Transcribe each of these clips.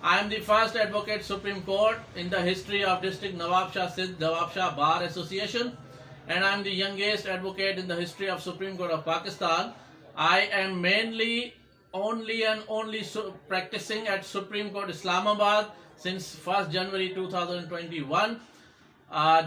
I am the first advocate Supreme Court in the history of District Nawabshah Sindh Nawabshah Bar Association, and I am the youngest advocate in the history of Supreme Court of Pakistan. I am only practicing at Supreme Court Islamabad since 1st January 2021,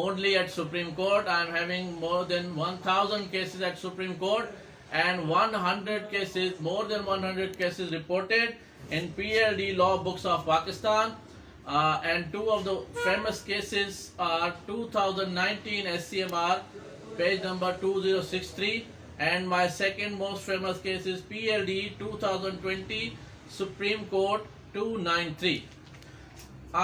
Only at Supreme Court. I am having more than 1,000 cases at Supreme Court and 100 cases, more than 100 cases reported in PLD law books of Pakistan. And two of the famous cases are 2019 SCMR page number 2063, and my second most famous case is PLD 2020 Supreme Court 293.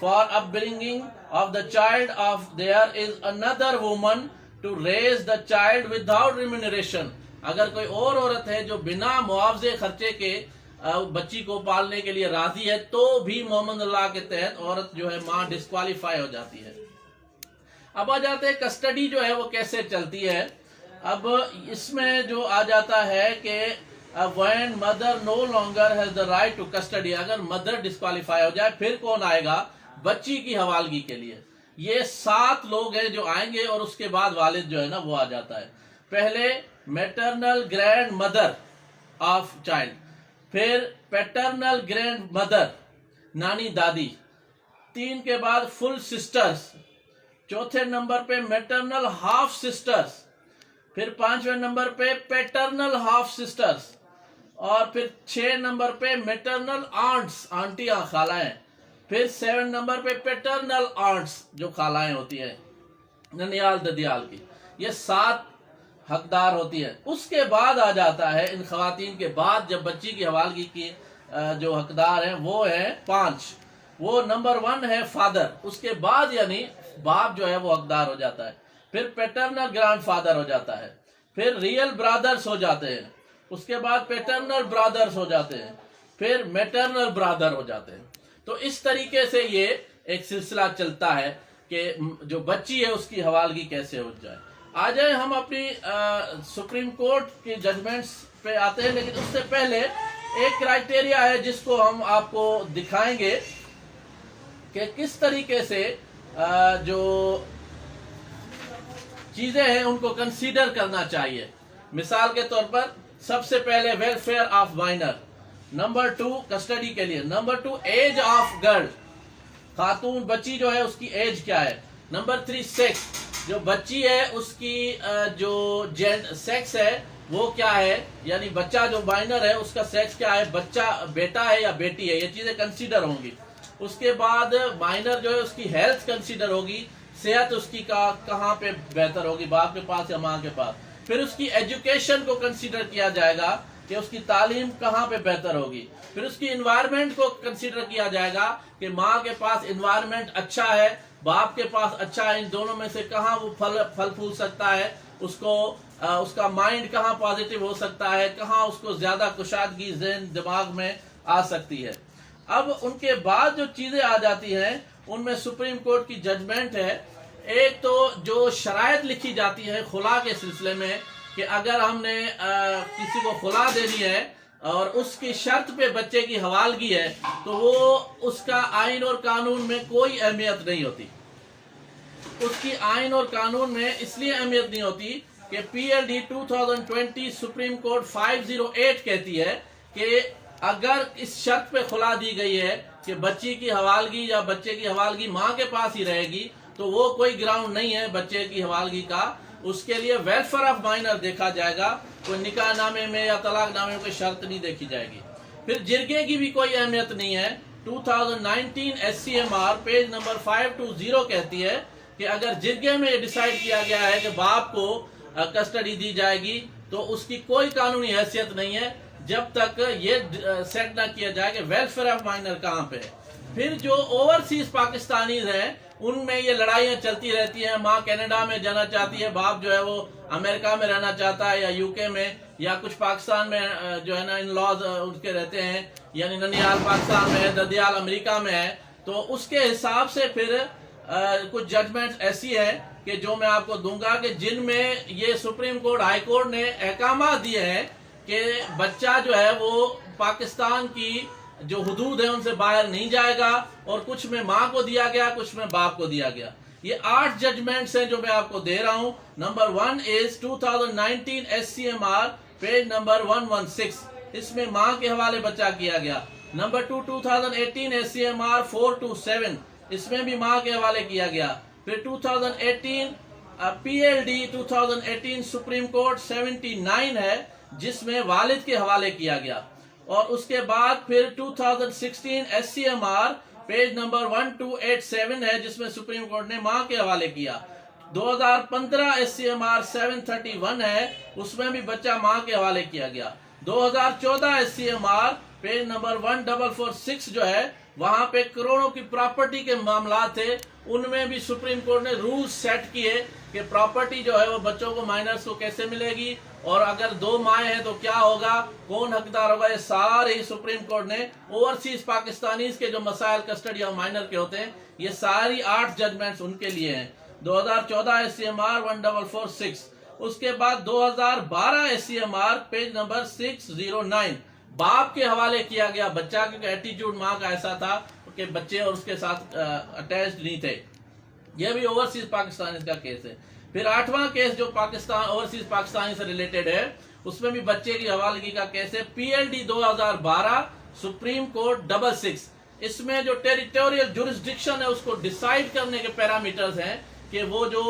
for upbringing of the child of there is another woman to raise the child without remuneration. اگر کوئی اور عورت ہے جو بنا معاوضے خرچے کے بچی کو پالنے کے لیے راضی ہے تو بھی محمد اللہ کے تحت عورت جو ہے ماں ڈسکوالیفائی ہو جاتی ہے. اب آ جاتے ہیں کسٹڈی جو ہے وہ کیسے چلتی ہے. اب اس میں جو آ جاتا ہے کہ when mother no longer has the right to custody, اگر مدر ڈسکوالیفائی ہو جائے پھر کون آئے گا بچی کی حوالگی کے لیے. یہ 7 لوگ ہیں جو آئیں گے اور اس کے بعد والد جو ہے نا وہ آ جاتا ہے. پہلے maternal grand mother of child, پھر پیٹرنل گرینڈ مدر نانی دادی، 3 کے بعد فل سسٹرز، چوتھے نمبر پہ میٹرنل ہاف سسٹرز، پھر 5ویں نمبر پہ پیٹرنل ہاف سسٹرز، اور پھر 6 نمبر پہ میٹرنل آنٹس آنٹیاں خالائیں، پھر 7 نمبر پہ پیٹرنل آنٹس جو خالائیں ہوتی ہیں ننیال ددیال کی. یہ 7 حقدار ہوتی ہے. اس کے بعد آ جاتا ہے ان خواتین کے بعد جب بچی کی حوالگی کی جو حقدار ہیں وہ ہیں 5. وہ نمبر 1 ہے فادر، اس کے بعد یعنی باپ جو ہے وہ حقدار ہو جاتا ہے. پھر پیٹرنل گرانڈ فادر ہو جاتا ہے، پھر ریئل برادرز ہو جاتے ہیں، اس کے بعد پیٹرنل برادرز ہو جاتے ہیں، پھر میٹرنل برادر ہو جاتے ہیں. تو اس طریقے سے یہ ایک سلسلہ چلتا ہے کہ جو بچی ہے اس کی حوالگی کیسے ہو جائے. آ جائیں ہم اپنی سپریم کورٹ کی ججمنٹس پہ آتے ہیں، لیکن اس سے پہلے ایک کرائٹیریا ہے جس کو ہم آپ کو دکھائیں گے کہ کس طریقے سے جو چیزیں ہیں ان کو کنسیڈر کرنا چاہیے. مثال کے طور پر سب سے پہلے welfare of minor, number 2 custody کے لیے، نمبر 2 ایج آف گرل، خاتون بچی جو ہے اس کی ایج کیا ہے، نمبر 3 سیکس، جو بچی ہے اس کی جو سیکس ہے وہ کیا ہے، یعنی بچہ جو مائنر ہے اس کا سیکس کیا ہے، بچہ بیٹا ہے یا بیٹی ہے، یہ چیزیں کنسیڈر ہوں گی. اس کے بعد مائنر جو ہے اس کی ہیلتھ کنسیڈر ہوگی، صحت اس کی کہاں پہ بہتر ہوگی، باپ کے پاس یا ماں کے پاس. پھر اس کی ایجوکیشن کو کنسیڈر کیا جائے گا کہ اس کی تعلیم کہاں پہ بہتر ہوگی. پھر اس کی انوائرمنٹ کو کنسیڈر کیا جائے گا کہ ماں کے پاس انوائرمنٹ اچھا ہے، باپ کے پاس اچھا ہے، ان دونوں میں سے کہاں وہ پھل پھول سکتا ہے، اس کا مائنڈ کہاں پازیٹیو ہو سکتا ہے، کہاں اس کو زیادہ کشادگی ذہن دماغ میں آ سکتی ہے. اب ان کے بعد جو چیزیں آ جاتی ہیں ان میں سپریم کورٹ کی ججمنٹ ہے. ایک تو جو شرائط لکھی جاتی ہے خلا کے سلسلے میں کہ اگر ہم نے کسی کو خلا دینی ہے اور اس کی شرط پہ بچے کی حوالگی ہے تو وہ اس کا آئین اور قانون میں کوئی اہمیت نہیں ہوتی. اس کی آئین اور قانون میں اس لیے اہمیت نہیں ہوتی کہ PLD 2020 سپریم کورٹ 508 کہتی ہے کہ اگر اس شرط پہ خلا دی گئی ہے کہ بچی کی حوالگی یا بچے کی حوالگی ماں کے پاس ہی رہے گی تو وہ کوئی گراؤنڈ نہیں ہے بچے کی حوالگی کا. اس کے لیے ویلفیئر آف مائنر دیکھا جائے گا، کوئی نکاح نامے میں یا طلاق نامے میں کوئی شرط نہیں دیکھی جائے گی. پھر جرگے کی بھی کوئی اہمیت نہیں ہے. 2019 SCMR پیج نمبر 520 کہتی ہے کہ اگر جرگے میں یہ ڈیسائیڈ کیا گیا ہے کہ باپ کو کسٹڈی دی جائے گی تو اس کی کوئی قانونی حیثیت نہیں ہے جب تک یہ سیٹ نہ کیا جائے کہ ویلفیئر آف مائنر کہاں پہ ہے. پھر جو اوورسیز پاکستانیز ہیں ان میں یہ لڑائیاں چلتی رہتی ہیں. ماں کینیڈا میں جانا چاہتی ہے، باپ جو ہے وہ امریکہ میں رہنا چاہتا ہے یا UK میں، یا کچھ پاکستان میں جو ہے نا ان لاز ان کے رہتے ہیں، یعنی ننیال پاکستان میں ہے، ددیال امریکہ میں ہے. تو اس کے حساب سے پھر کچھ ججمنٹس ایسی ہیں کہ جو میں آپ کو دوں گا کہ جن میں یہ سپریم کورٹ ہائی کورٹ نے احکامات دیے ہیں کہ بچہ جو ہے وہ پاکستان کی جو حدود ہیں ان سے باہر نہیں جائے گا، اور کچھ میں ماں کو دیا گیا، کچھ میں باپ کو دیا گیا. یہ 8 ججمنٹس ہیں جو میں آپ کو دے رہا ہوں. Number 1 is 2019 SCMR page number 116، اس میں ماں کے حوالے بچہ کیا گیا. نمبر 2 2018 SCMR 427، اس میں بھی ماں کے حوالے کیا گیا. پھر 2018 PLD 2018 سپریم کورٹ 79 ہے جس میں والد کے حوالے کیا گیا. اور اس کے بعد پھر 2016 SCMR پیج نمبر 1287 ہے جس میں سپریم کورٹ نے ماں کے حوالے کیا. 2015 SCMR 731 ہے، اس میں بھی بچہ ماں کے حوالے کیا گیا. 2014 SCMR پیج نمبر 1446 جو ہے وہاں پہ کروڑوں کی پراپرٹی کے معاملات تھے. ان میں بھی سپریم کورٹ نے رولز سیٹ کیے کہ پراپرٹی جو ہے وہ بچوں کو مائنرز کو کیسے ملے گی, اور اگر 2 مائیں ہیں تو کیا ہوگا, کون حقدار ہوگا. یہ سارے ہی سپریم کورٹ نے اوورسیز پاکستانیز کے جو مسائل کسٹڈی آف مائنر کے ہوتے ہیں, یہ ساری 8 ججمنٹس ان کے لیے ہیں. 2014 SCMR 1446. اس کے بعد 2012 SCMR پیج نمبر 609 باپ کے حوالے کیا گیا بچہ, کیونکہ ایٹیٹیوڈ ماں کا ایسا تھا کہ بچے اور اس کے ساتھ اٹیچڈ نہیں تھے. یہ بھی اوورسیز پاکستانی کا کیس ہے. پھر 8واں کیس جو پاکستان اوورسیز پاکستانی سے ریلیٹڈ ہے, اس میں بھی بچے کی حوالگی کا کیس ہے. PLD 2012 supreme court 66. اس میں جو ٹیریٹوریل جورسڈکشن ہے اس کو ڈیسائیڈ کرنے کے پیرامیٹرز ہیں کہ وہ جو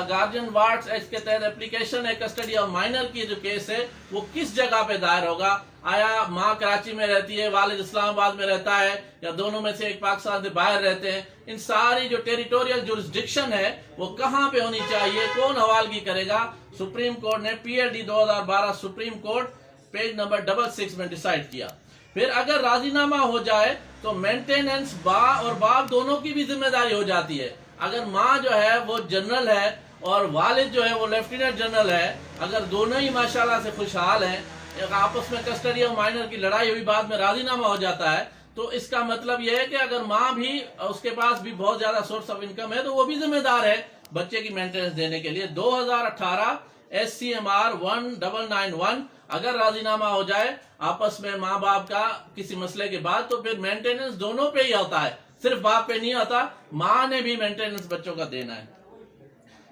گارجین وارڈز ایکٹ کے تحت اپلیکیشن ہے کسٹڈی آف مائنر کی جو کیس ہے وہ کس جگہ پہ دائر ہوگا. آیا ماں کراچی میں رہتی ہے, والد اسلام آباد میں رہتا ہے, یا دونوں میں سے ایک پاکستان سے باہر رہتے ہیں. ان ساری جو ٹیریٹوریل جورسڈکشن ہے وہ کہاں پہ ہونی چاہیے, کون حوالگی کرے گا. سپریم کورٹ نے PLD 2012 supreme court page number 66 میں ڈیسائیڈ کیا. پھر اگر راضی نامہ ہو جائے تو مینٹیننس ماں اور باپ دونوں کی بھی ذمہ داری ہو جاتی ہے. اگر ماں جو ہے وہ جنرل ہے اور والد جو ہے وہ لیفٹیننٹ جنرل ہے, اگر دونوں ہی ماشاءاللہ سے خوشحال ہیں, آپس میں کسٹڈی آف مائنر کی لڑائی ہوئی, بعد میں راضی نامہ ہو جاتا ہے, تو اس کا مطلب یہ ہے کہ اگر ماں بھی اس کے پاس بھی بہت زیادہ سورس آف انکم ہے تو وہ بھی ذمہ دار ہے بچے کی مینٹیننس دینے کے لیے. 2018 SCMR 1991 اگر راضی نامہ ہو جائے آپس میں ماں باپ کا کسی مسئلے کے بعد, تو پھر مینٹیننس دونوں پہ ہی ہوتا ہے, صرف باپ پہ نہیں ہوتا, ماں نے بھی مینٹیننس بچوں کا دینا ہے.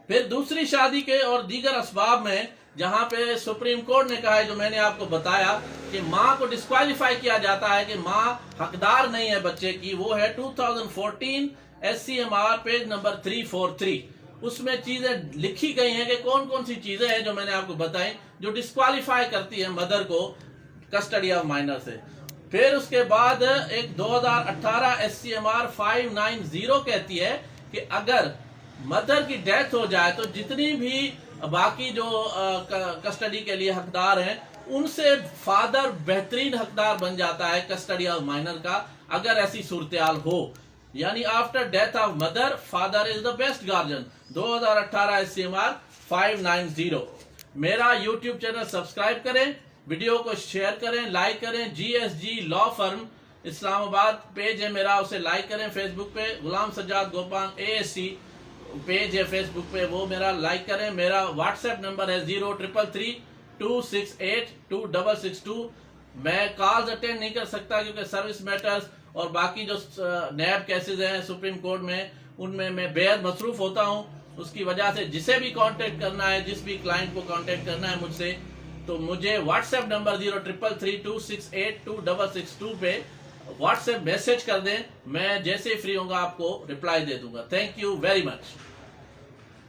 پھر دوسری شادی کے اور دیگر اسباب میں جہاں پہ سپریم کورٹ نے کہا ہے, جو میں نے آپ کو بتایا کہ ماں کو ڈسکوالیفائی کیا جاتا ہے کہ ماں حقدار نہیں ہے بچے کی, وہ ہے 2014 SCMR پیج نمبر 343. اس میں چیزیں لکھی گئی ہیں کہ کون کون سی چیزیں ہیں جو میں نے آپ کو بتائیں جو ڈسکوالیفائی کرتی ہیں مدر کو کسٹڈی آف مائنر سے. پھر اس کے بعد ایک 2018 SCMR 590 کہتی ہے کہ اگر مدر کی ڈیتھ ہو جائے تو جتنی بھی باقی جو کسٹڈی کے لیے حقدار ہیں ان سے فادر بہترین حقدار بن جاتا ہے کسٹڈی آف مائنر کا, اگر ایسی صورتحال ہو. یعنی after death of mother father is the best guardian. 2018 SCMR 590. میرا یوٹیوب چینل سبسکرائب کریں, ویڈیو کو شیئر کریں, لائک کریں. GSG لا فرم اسلام آباد پیج ہے میرا, اسے لائک کریں. فیس بک پہ غلام سجاد گوپانگ ASC پیج ہے فیس بک پہ, وہ میرا لائک کریں. میرا واٹس ایپ نمبر ہے 0333 268 2662. میں کالز اٹینڈ نہیں کر سکتا کیونکہ سروس میٹرز اور باقی جو نیب کیسز ہیں سپریم کورٹ میں, ان میں میں بے حد مصروف ہوتا ہوں. اس کی وجہ سے جسے بھی کانٹیکٹ کرنا ہے, جس بھی کلائنٹ کو کانٹیکٹ کرنا ہے مجھ سے, تو مجھے واٹس ایپ نمبر 0333 268 2662 پہ واٹس ایپ میسج کر دیں. میں جیسے فری ہوں گا آپ کو رپلائی دے دوں گا. Thank you very much.